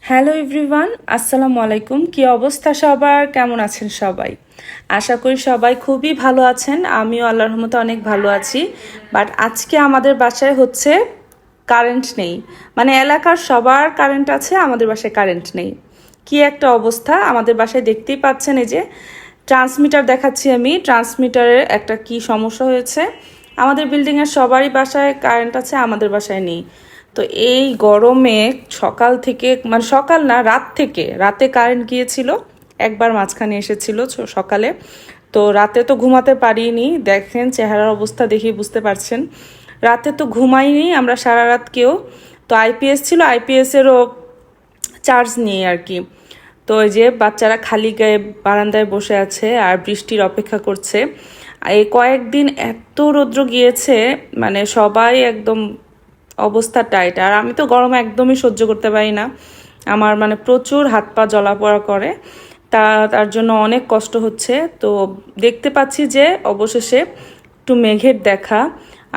Hello everyone, আসসালামু আলাইকুম। কি অবস্থা সবার? কেমন আছেন সবাই? আশা করি সবাই খুবই ভালো আছেন। আমিও আল্লাহর রহমতে অনেক ভালো আছি। বাট আজকে আমাদের বাসায় হচ্ছে কারেন্ট নেই। মানে এলাকার সবার কারেন্ট আছে, আমাদের বাসায় কারেন্ট নেই। কি একটা অবস্থা! আমাদের বাসায় দেখতেই পাচ্ছেন, এই যে ট্রান্সমিটার দেখাচ্ছি আমি। ট্রান্সমিটারের একটা কি সমস্যা হয়েছে। আমাদের বিল্ডিংয়ের সবারই বাসায় কারেন্ট আছে, আমাদের বাসায় নেই। তো এই গরমে সকাল থেকে, মানে সকাল না, রাতে কারেন্ট গিয়েছিল, একবার মাঝখানে এসেছিল সকালে। তো রাতে তো ঘুমাতে পারিনি, দেখেন চেহারার অবস্থা দেখেই বুঝতে পারছেন। রাতে তো ঘুমাইনি আমরা সারা রাত কেউ। তো আইপিএস ছিল, আইপিএসেরও চার্জ নিয়ে আর কি। তো ওই যে বাচ্চারা খালি গায়ে বারান্দায় বসে আছে আর বৃষ্টির অপেক্ষা করছে। এই কয়েকদিন এত রৌদ্র গিয়েছে, মানে সবাই একদম অবস্থা টাইট। আর আমি তো গরম একদমই সহ্য করতে পারি না। আমার মানে প্রচুর হাত পা জ্বলাপোড়া করে, তার জন্য অনেক কষ্ট হচ্ছে। তো দেখতে পাচ্ছি যে অবশেষে একটু মেঘের দেখা।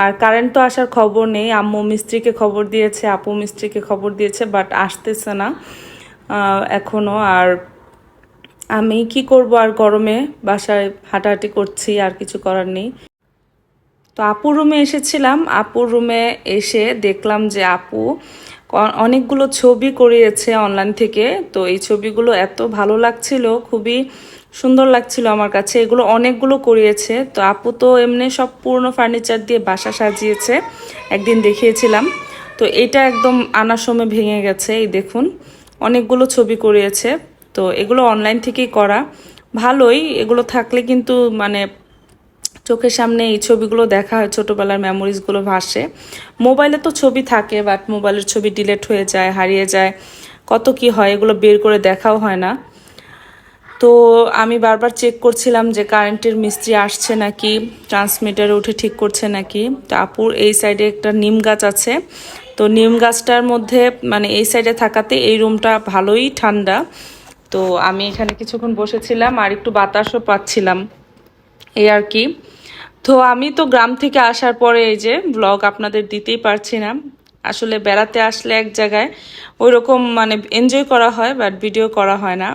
আর কারেন্ট তো আসার খবর নেই। আম্মু মিস্ত্রিকে খবর দিয়েছে, আপু মিস্ত্রিকে খবর দিয়েছে, বাট আসতেছে না এখনো। আর আমি কি করব, আর গরমে বাসায় হাঁটাহাঁটি করছি, আর কিছু করার নেই। তো আপুর রুমে এসেছিলাম। আপুর রুমে এসে দেখলাম যে আপু অনেকগুলো ছবি করিয়েছে অনলাইন থেকে। তো এই ছবিগুলো এত ভালো লাগছিল, খুবই সুন্দর লাগছিল আমার কাছে। এগুলো অনেকগুলো করিয়েছে। তো আপু তো এমনি সব পুরনো ফার্নিচার দিয়ে বাসা সাজিয়েছে, একদিন দেখিয়েছিলাম। তো এটা একদম আনার সময় ভেঙে গেছে, এই দেখুন অনেকগুলো ছবি করিয়েছে। তো এগুলো অনলাইন থেকেই করা। ভালোই, এগুলো থাকলে কিন্তু মানে চোখের সামনে এই ছবিগুলো দেখা হয়, ছোটোবেলার মেমোরিজগুলো ভাসে। মোবাইলে তো ছবি থাকে, বাট মোবাইলের ছবি ডিলিট হয়ে যায়, হারিয়ে যায়, কত কি হয়, এগুলো বের করে দেখাও হয় না। তো আমি বারবার চেক করছিলাম যে কারেন্টের মিস্ত্রি আসছে নাকি, ট্রান্সমিটারে উঠে ঠিক করছে নাকি। তো আপুর এই সাইডে একটা নিম গাছ আছে। তো নিম গাছটার মধ্যে মানে এই সাইডে থাকাতে এই রুমটা ভালোই ঠান্ডা। তো আমি এখানে কিছুক্ষণ বসেছিলাম আর একটু বাতাসও পাচ্ছিলাম, এই আর কি। তো আমি তো গ্রাম থেকে আসার পরে এই যে ব্লগ আপনাদের দিতেই পারছি না। আসলে বেড়াতে আসলে এক জায়গায় ওই রকম মানে এনজয় করা হয়, বাট ভিডিও করা হয় না।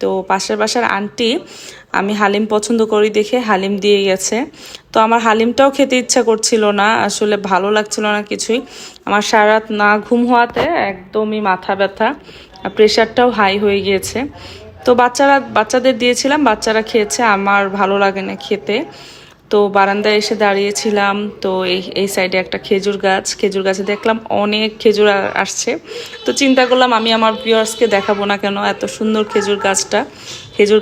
তো পাশের বাসার আন্টি, আমি হালিম পছন্দ করি দেখে হালিম দিয়ে গেছে। তো আমার হালিমটাও খেতে ইচ্ছা করছিল না, আসলে ভালো লাগছিল না কিছুই। আমার সারা রাত না ঘুম হওয়াতে একদমই মাথা ব্যথা, আর প্রেশারটাও হাই হয়ে গিয়েছে। তো বাচ্চাদের দিয়েছিলাম, বাচ্চারা খেয়েছে, আমার ভালো লাগে না খেতে। তো বারান্দায় এসে দাঁড়িয়েছিলাম। তো এই সাইডে একটা খেজুর গাছে দেখলাম অনেক খেজুর আসছে। তো চিন্তা করলাম আমি আমার ভিউয়ার্সকে দেখাবো না কেন, এত সুন্দর খেজুর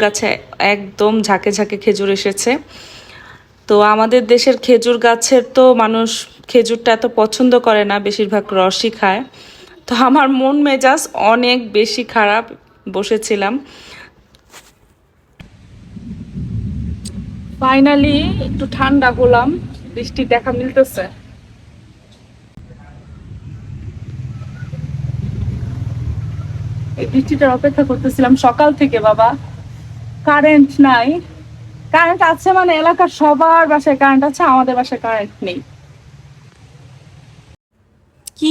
গাছে একদম ঝাঁকে ঝাঁকে খেজুর এসেছে। তো আমাদের দেশের খেজুর গাছের তো মানুষ খেজুরটা এত পছন্দ করে না, বেশিরভাগ রসই খায়। তো আমার মন মেজাজ অনেক বেশি খারাপ, বসেছিলাম। ফাইনালি একটু ঠান্ডা হলাম, বৃষ্টির দেখা মিলতেছে। এই বৃষ্টিটার অপেক্ষা করতেছিলাম সকাল থেকে বাবা। কারেন্ট নাই। কারেন্ট আছে মানে এলাকার সবার বাসায় কারেন্ট আছে, আমাদের বাসায় কারেন্ট নেই। কি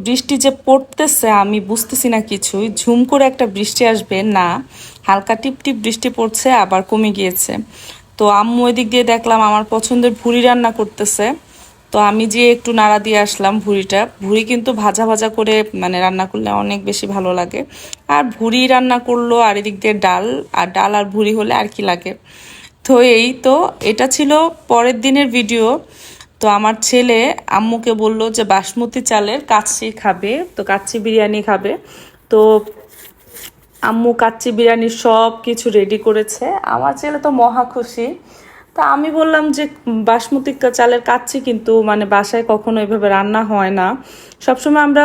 বৃষ্টি যে পড়তেছে আমি বুঝতেছি না কিছুই। ঝুম করে একটা বৃষ্টি আসবে না, হালকা টিপ টিপ বৃষ্টি পড়ছে, আবার কমে গিয়েছে। তো আম্মু ওই দিক দিয়ে দেখলাম আমার পছন্দের ভুড়ি রান্না করতেছে। তো আমি যে একটু নাড়া দিয়ে আসলাম ভুড়ি কিন্তু ভাজা ভাজা করে মানে রান্না করলে অনেক বেশি ভালো লাগে। আর ভুড়ি রান্না করলো, আর এদিক দিয়ে ডাল, আর ডাল আর ভুড়ি হলে আর কি লাগে। তো এই তো, এটা ছিল পরের দিনের ভিডিও। তো আমার ছেলে আম্মুকে বলল যে বাসমতি চালের কাচ্চি খাবে, তো কাচ্চি বিরিয়ানি খাবে। তো আম্মু কাচ্চি বিরিয়ানির সব কিছু রেডি করেছে, আমার ছেলে তো মহা খুশি। তা আমি বললাম যে বাসমতি চালের কাচ্চি কিন্তু মানে বাসায় কখনো এভাবে রান্না হয় না। সবসময় আমরা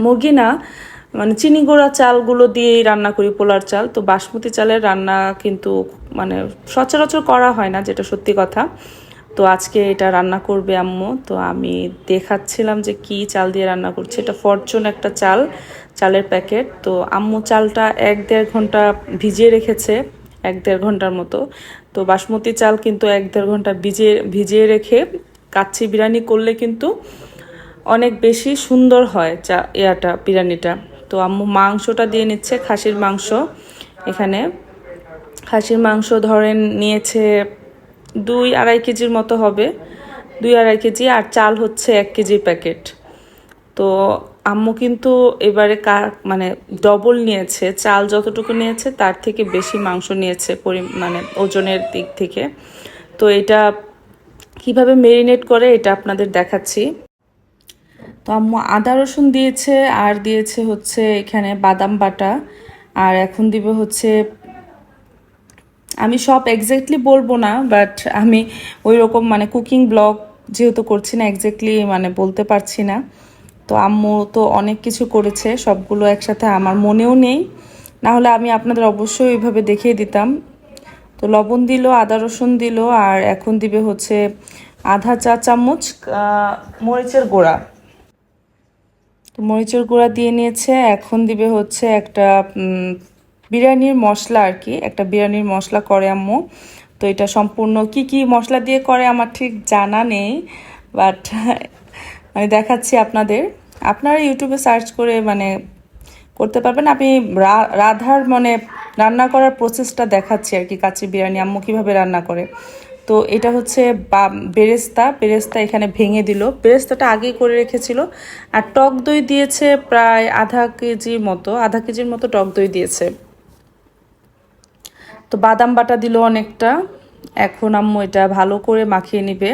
মুরগি না, মানে চিনি গুঁড়া চালগুলো দিয়েই রান্না করি, পোলার চাল। তো বাসমতি চালের রান্না কিন্তু মানে সচরাচর করা হয় না, যেটা সত্যি কথা। তো আজকে এটা রান্না করবে আম্মু। তো আমি দেখাচ্ছিলাম যে কি চাল দিয়ে রান্না করছে। এটা ফরচুন একটা চালের প্যাকেট। তো আম্মু চালটা 1-1.5 ঘন্টা ভিজিয়ে রেখেছে, 1-1.5 ঘন্টার মতো। তো বাসমতি চাল কিন্তু 1-1.5 ঘন্টা ভিজিয়ে রেখে কাচ্চি বিরিয়ানি করলে কিন্তু অনেক বেশি সুন্দর হয় বিরিয়ানিটা। তো আম্মু মাংসটা দিয়ে নিচ্ছে, খাসির মাংস। এখানে খাসির মাংস ধরেন নিয়েছে 2-2.5 কেজির মতো হবে, 2-2.5 কেজি। আর চাল হচ্ছে 1 কেজির প্যাকেট। তো আম্মু কিন্তু এবারে মানে ডবল নিয়েছে, চাল যতটুকু নিয়েছে তার থেকে বেশি মাংস নিয়েছে মানে ওজনের দিক থেকে। তো এটা কিভাবে মেরিনেট করে এটা আপনাদের দেখাচ্ছি। তো আম্মু আদা রসুন দিয়েছে, আর দিয়েছে হচ্ছে এখানে বাদাম বাটা, আর এখন দিবে হচ্ছে, আমি সব এক্স্যাক্টলি বলবো না, বাট আমি ওই রকম মানে কুকিং ব্লগ যেহেতু করছি না, এক্স্যাক্টলি মানে বলতে পারছি না। তো আম্মু তো অনেক কিছু করেছে, সবগুলো একসাথে আমার মনেও নেই, না হলে আমি আপনাদের অবশ্যই ওইভাবে দেখিয়ে দিতাম। তো লবণ দিল, আদা রসুন দিল, আর এখন দিবে হচ্ছে আধা চা চামচ মরিচের গুঁড়া। তো মরিচের গুঁড়া দিয়ে নিয়েছে। এখন দিবে হচ্ছে একটা বিরিয়ানির মশলা আর কি, একটা বিরিয়ানির মশলা করে আম্মু। তো এটা সম্পূর্ণ কি কি মশলা দিয়ে করে আমার ঠিক জানা নেই, বাট আমি দেখাচ্ছি আপনাদের। আপনারা ইউটিউবে সার্চ করে মানে করতে পারবেন। আমি রাধার মানে রান্না করার প্রসেসটা দেখাচ্ছি আর কি, কাচ্চি বিরিয়ানি আম্মু কীভাবে রান্না করে। তো এটা হচ্ছে বেরেস্তা এখানে ভেঙে দিল, বেরেস্তাটা আগেই করে রেখেছিল। আর টক দই দিয়েছে প্রায় আধা কেজির মতো টক দই দিয়েছে। তো বাদাম বাটা দিল অনেকটা। এখন আম্মু এটা ভালো করে মাখিয়ে নিবে।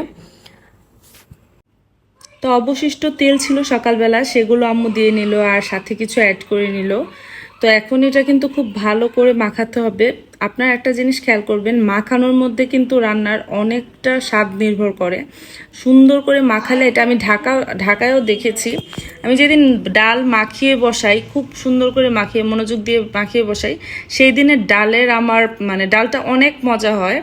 তো অবশিষ্ট তেল ছিল সকালবেলা, সেগুলো আম্মু দিয়ে নিল, আর সাথে কিছু অ্যাড করে নিল। তো এখন এটা কিন্তু খুব ভালো করে মাখাতে হবে। আপনার একটা জিনিস খেয়াল করবেন, মাখানোর মধ্যে কিন্তু রান্নার অনেকটা স্বাদ নির্ভর করে। সুন্দর করে মাখালে, এটা আমি ঢাকায়ও দেখেছি। আমি যেদিন ডাল মাখিয়ে বসাই, খুব সুন্দর করে মাখিয়ে মনোযোগ দিয়ে মাখিয়ে বসাই, সেই দিনের ডালের আমার মানে ডালটা অনেক মজা হয়।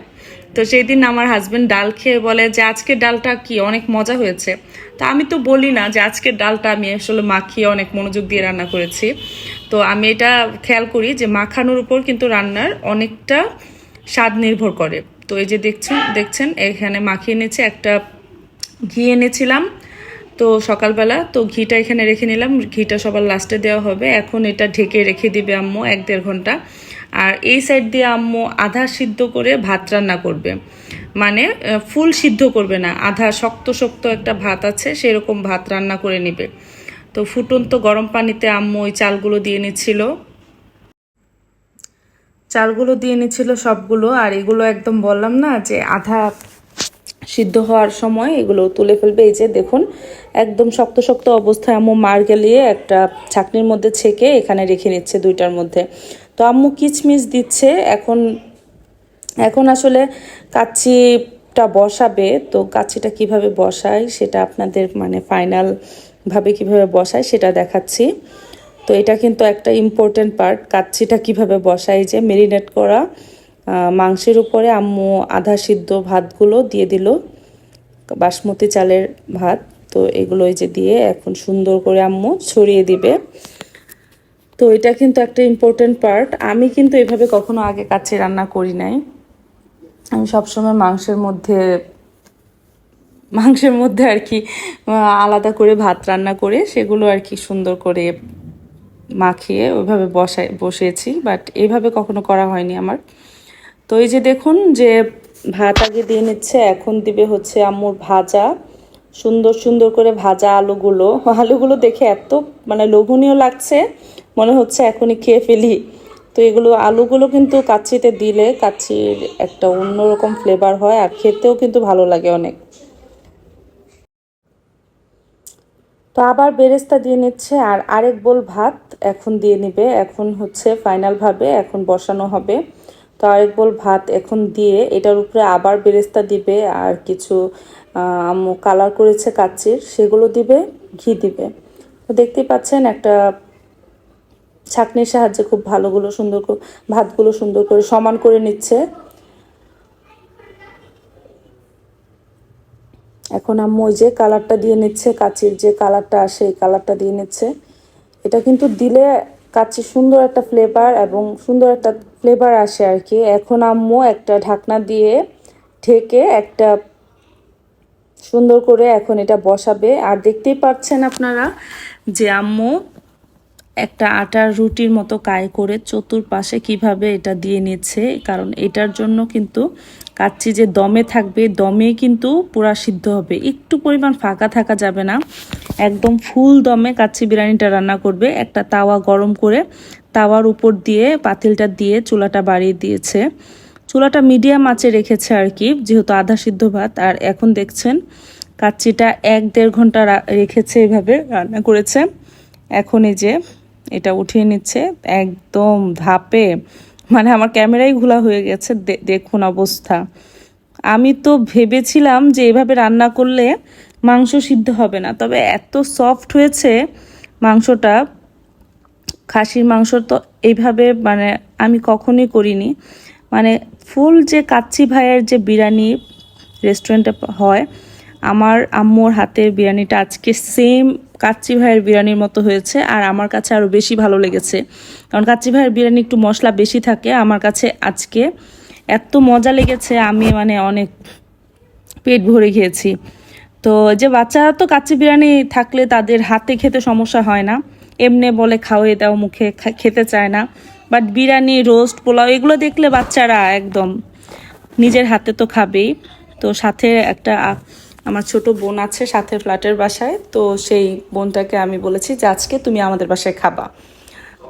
তো সেই দিন আমার হাজবেন্ড ডাল খেয়ে বলে যে আজকের ডালটা কি অনেক মজা হয়েছে। তো আমি তো বলি না যে আজকের ডালটা আমি আসলে মাখিয়ে অনেক মনোযোগ দিয়ে রান্না করেছি। তো আমি এটা খেয়াল করি যে মাখানোর উপর কিন্তু রান্নার অনেকটা স্বাদ নির্ভর করে। তো এই যে দেখছেন এখানে মাখিয়ে নিচ্ছে। একটা ঘি এনেছিলাম তো সকালবেলা, তো ঘিটা এখানে রেখে নিলাম, ঘিটা সবার লাস্টে দেওয়া হবে। এখন এটা ঢেকে রেখে দিবে আম্মু 1-1.5 ঘন্টা। আর এই সাইড দিয়ে আম্মু আধা সিদ্ধ করে ভাত রান্না করবে, মানে ফুল সিদ্ধ করবে না, আধা শক্ত শক্ত একটা ভাত আছে সেরকম ভাত রান্না করে নেবে। তো ফুটন্ত গরম পানিতে আম্মু ওই চালগুলো দিয়ে নিচ্ছিল সবগুলো। আর এগুলো একদম বললাম না যে আধা সিদ্ধ হওয়ার সময় এগুলো তুলে ফেলবে। এই যে দেখুন, একদম শক্ত শক্ত অবস্থায় আম্মু মার গেলিয়ে একটা ছাঁকনির মধ্যে ছেঁকে এখানে রেখে নিচ্ছে 2টার মধ্যে। তো আম্মু কিচমিচ দিচ্ছে। এখন আসলে কাচ্চিটা বসাবে, তো কাচ্চিটা কিভাবে বসায় সেটা আপনাদের মানে ফাইনাল ভাবে কিভাবে বসায় সেটা দেখাচ্ছি। তো এটা কিন্তু একটা ইম্পর্টেন্ট পার্ট, কাচ্চিটা কিভাবে বসায়। যে মেরিনেট করা মাংসের উপরে আম্মু আধা সিদ্ধ ভাতগুলো দিয়ে দিল, বাসমতি চালের ভাত। তো এগুলো এই যে দিয়ে এখন সুন্দর করে আম্মু ছড়িয়ে দিবে। তো এটা কিন্তু একটা ইম্পর্টেন্ট পার্ট। আমি কিন্তু এভাবে কখনো আগে কাচ্চি রান্না করি নাই। আমি সবসময় মাংসের মধ্যে আর কি আলাদা করে ভাত রান্না করে সেগুলো আর কি সুন্দর করে মাখিয়ে ওইভাবে বসিয়েছি, বাট এইভাবে কখনো করা হয়নি আমার। তো এই যে দেখুন যে ভাত আগে দিয়ে নিচ্ছে, এখন দিবে হচ্ছে আম্মুর ভাজা, সুন্দর সুন্দর করে ভাজা আলুগুলো দেখে এত মানে লোভনীয় লাগছে, মনে হচ্ছে এখনই খেয়ে ফেলি। তো আলুগুলো কিন্তু কাচ্চিতে দিলে কাচ্চির একটা অন্যরকম ফ্লেভার হয়, আর খেতেও কিন্তু ভালো লাগে অনেক। তো আবার বেরেস্তা দিয়ে নিচ্ছে, আর আরেক বোল ভাত এখন দিয়ে নিবে। এখন হচ্ছে ফাইনালভাবে এখন বসানো হবে। তো আরেক বোল ভাত এখন দিয়ে এটার উপরে আবার বেরেস্তা দিবে, আর কিছু আম্মু কালার করেছে কাচ্চির সেগুলো দিবে, ঘি দিবে। তো দেখতেই পাচ্ছেন একটা ছাঁকনির সাহায্যে খুব ভাতগুলো সুন্দর করে সমান করে নিচ্ছে। এখন আম্মু ওই যে কালারটা দিয়ে নিচ্ছে, কাচির যে কালারটা আসে এই কালারটা দিয়ে নিচ্ছে। এটা কিন্তু দিলে কাচির সুন্দর একটা ফ্লেভার এবং সুন্দর একটা ফ্লেভার আসে আর কি। এখন আম্মু একটা ঢাকনা দিয়ে ঢেকে একটা সুন্দর করে এখন এটা বসাবে। আর দেখতেই পাচ্ছেন আপনারা যে আম্মু একটা আটার রুটির মতো কায় করে চতুর্পাশে কিভাবে এটা দিয়ে নিচ্ছে, কারণ এটার জন্য কিন্তু কাচ্চি যে দমে থাকবে, দমে কিন্তু পুরা সিদ্ধ হবে, একটু পরিমাণ ফাঁকা থাকা যাবে না, একদম ফুল দমে কাচ্চি বিরিয়ানিটা রান্না করবে। একটা তাওয়া গরম করে তাওয়ার উপর দিয়ে পাতিলটা দিয়ে চুলাটা বাড়িয়ে দিয়েছে, চুলাটা মিডিয়াম আঁচে রেখেছে আর কি, যেহেতু আধা সিদ্ধ ভাত। আর এখন দেখছেন কাচ্চিটা 1-1.5 ঘন্টা রেখেছে, এভাবে রান্না করেছে। এখন এই যে এটা উঠিয়ে নিচ্ছে একদম ধাপে, মানে আমার ক্যামেরাই ঘোলা হয়ে গেছে, দেখুন অবস্থা। আমি তো ভেবেছিলাম যে এভাবে রান্না করলে মাংস সিদ্ধ হবে না, তবে এত সফট হয়েছে মাংসটা। খাসির মাংস তো এইভাবে মানে আমি কখনোই করিনি, মানে ফুল যে কাচ্চি ভাইয়ের যে বিরিয়ানি রেস্টুরেন্টে হয়, আমার আম্মুর হাতের বিরিয়ানিটা আজকে সেম কাচ্চি ভাইয়ের বিরিয়ানির মতো হয়েছে। আর আমার কাছে আরও বেশি ভালো লেগেছে, কারণ কাচ্চি ভাইয়ের বিরিয়ানি একটু মশলা বেশি থাকে। আমার কাছে আজকে এত মজা লেগেছে, আমি মানে অনেক পেট ভরে খেয়েছি। তো যে বাচ্চারা তো কাচ্চি বিরিয়ানি থাকলে তাদের হাতে খেতে সমস্যা হয় না, এমনি বলে খাওয়াই দাও, মুখে খেতে চায় না। বাট বিরিয়ানি, রোস্ট, পোলাও এগুলো দেখলে বাচ্চারা একদম নিজের হাতে তো খাবেই। তো সাথে একটা আমার ছোট বোন আছে সাথে ফ্ল্যাটের বাসায়, তো সেই বোনটাকে আমি বলেছি যে আজকে তুমি আমাদের বাসায় খাবা।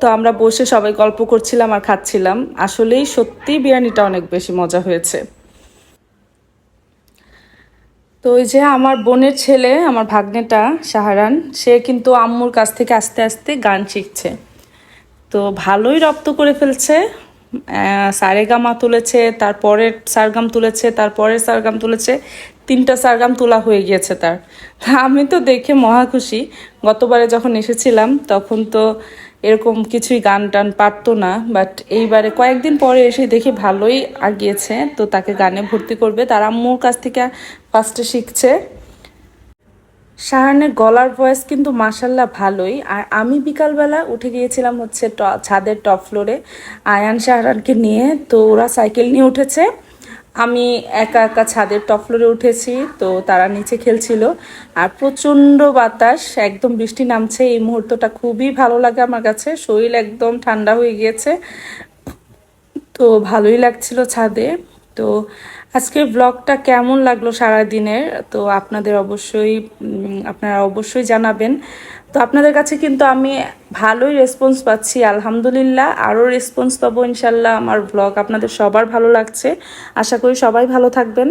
তো আমরা বসে সবাই গল্প করছিলাম আর খাচ্ছিলাম। আসলেই সত্যি বিরিয়ানিটা অনেক বেশি মজা হয়েছে। তো ওই যে আমার বোনের ছেলে, আমার ভাগ্নেটা শাহরান, সে কিন্তু আম্মুর কাছ থেকে আস্তে আস্তে গান শিখছে। তো ভালোই রপ্ত করে ফেলছে, সারেগামা তুলেছে, তারপরে সারগাম তুলেছে, তারপরে সারগাম তুলেছে, 3টা সারগাম তোলা হয়ে গিয়েছে তার। আমি তো দেখে মহা খুশি। গতবারে যখন এসেছিলাম তখন তো এরকম কিছুই গান টান পারতো না, বাট এইবারে কয়েকদিন পরে এসে দেখি ভালোই আগিয়েছে, তো তাকে গানে ভর্তি করবে। তার আম্মুর কাছ থেকে ফার্স্টে শিখছে। শাহানের গলার ভয়েস কিন্তু মাসাল্লাহ ভালোই। আর আমি বিকালবেলা উঠে গিয়েছিলাম হচ্ছে ছাদের টপ ফ্লোরে আয়ান শাহরানকে নিয়ে, তো ওরা সাইকেল নিয়ে উঠেছে, আমি একা একা ছাদের টপ ফ্লোরে উঠেছি, তো তারা নিচে খেলছিল। আর প্রচণ্ড বাতাস, একদম বৃষ্টি নামছে, এই মুহূর্তটা খুবই ভালো লাগে আমার কাছে, শরীর একদম ঠান্ডা হয়ে গিয়েছে, তো ভালোই লাগছিল ছাদে। তো আজকের ব্লগটা কেমন লাগলো সারাদিনের, তো আপনারা অবশ্যই জানাবেন। তো আপনাদের কাছে কিন্তু আমি ভালোই রেসপন্স পাচ্ছি, আলহামদুলিল্লাহ, আরও রেসপন্স পাবো ইনশাল্লাহ। আমার ব্লগ আপনাদের সবার ভালো লাগছে, আশা করি সবাই ভালো থাকবেন।